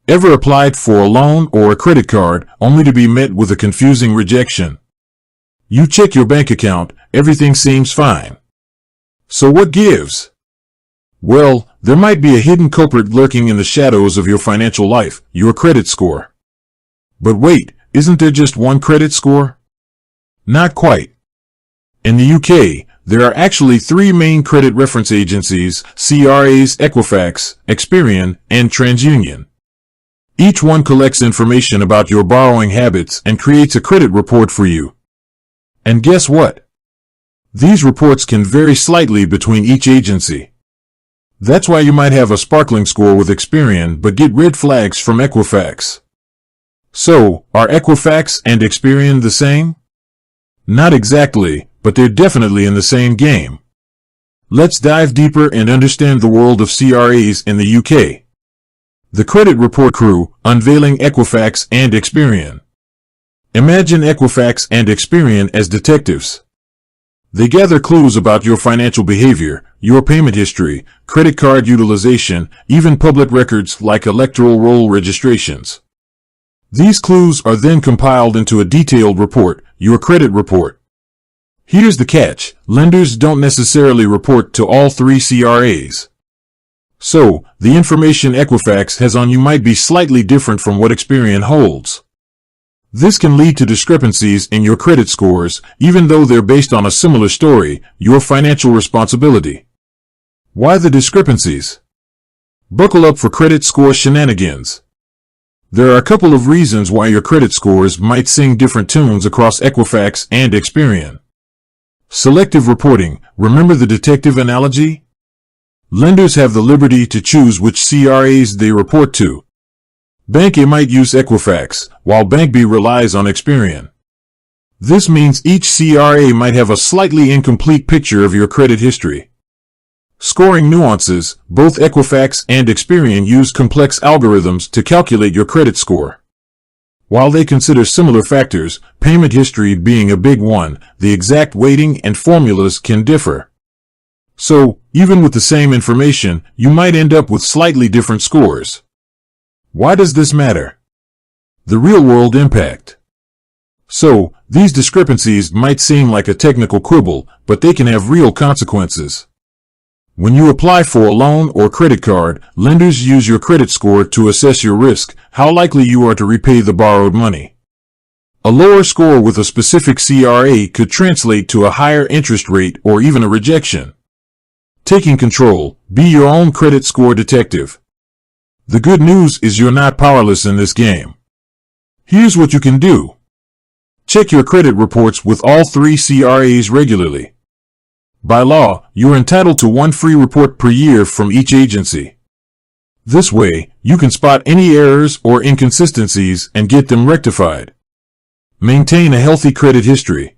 Ever applied for a loan or a credit card only to be met with a confusing rejection? You check your bank account, everything seems fine. So what gives? Well, there might be a hidden culprit lurking in the shadows of your financial life, your credit score. But wait, isn't there just one credit score? Not quite. In the UK, there are actually three main credit reference agencies, CRAs: Equifax, Experian, and TransUnion. Each one collects information about your borrowing habits and creates a credit report for you. And guess what? These reports can vary slightly between each agency. That's why you might have a sparkling score with Experian but get red flags from Equifax. So, are Equifax and Experian the same? Not exactly, but they're definitely in the same game. Let's dive deeper and understand the world of CRAs in the UK. The Credit Report Crew, unveiling Equifax and Experian. Imagine Equifax and Experian as detectives. They gather clues about your financial behavior, your payment history, credit card utilization, even public records like electoral roll registrations. These clues are then compiled into a detailed report, your credit report. Here's the catch: lenders don't necessarily report to all three CRAs. So, the information Equifax has on you might be slightly different from what Experian holds. This can lead to discrepancies in your credit scores, even though they're based on a similar story, your financial responsibility. Why the discrepancies? Buckle up for credit score shenanigans. There are a couple of reasons why your credit scores might sing different tunes across Equifax and Experian. Selective reporting. Remember the detective analogy? Lenders have the liberty to choose which CRAs they report to. Bank A might use Equifax, while Bank B relies on Experian. This means each CRA might have a slightly incomplete picture of your credit history. Scoring nuances. Both Equifax and Experian use complex algorithms to calculate your credit score. While they consider similar factors, payment history being a big one, the exact weighting and formulas can differ. So, even with the same information, you might end up with slightly different scores. Why does this matter? The real-world impact. So, these discrepancies might seem like a technical quibble, but they can have real consequences. When you apply for a loan or credit card, lenders use your credit score to assess your risk, how likely you are to repay the borrowed money. A lower score with a specific CRA could translate to a higher interest rate or even a rejection. Taking control. Be your own credit score detective. The good news is you're not powerless in this game. Here's what you can do. Check your credit reports with all three CRAs regularly. By law, you're entitled to one free report per year from each agency. This way, you can spot any errors or inconsistencies and get them rectified. Maintain a healthy credit history.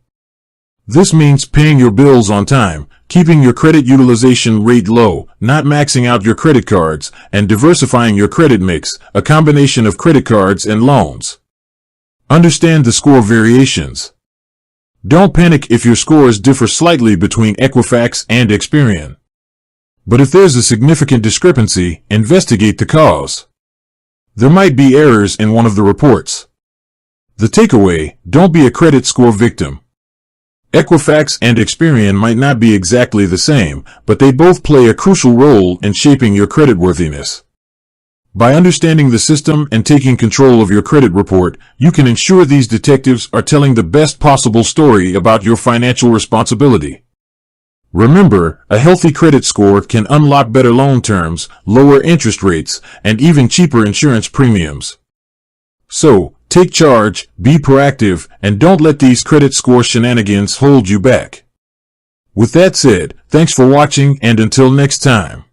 This means paying your bills on time, keeping your credit utilization rate low, not maxing out your credit cards, and diversifying your credit mix, a combination of credit cards and loans. Understand the score variations. Don't panic if your scores differ slightly between Equifax and Experian. But if there's a significant discrepancy, investigate the cause. There might be errors in one of the reports. The takeaway: don't be a credit score victim. Equifax and Experian might not be exactly the same, but they both play a crucial role in shaping your creditworthiness. By understanding the system and taking control of your credit report, you can ensure these detectives are telling the best possible story about your financial responsibility. Remember, a healthy credit score can unlock better loan terms, lower interest rates, and even cheaper insurance premiums. So, take charge, be proactive, and don't let these credit score shenanigans hold you back. With that said, thanks for watching, and until next time.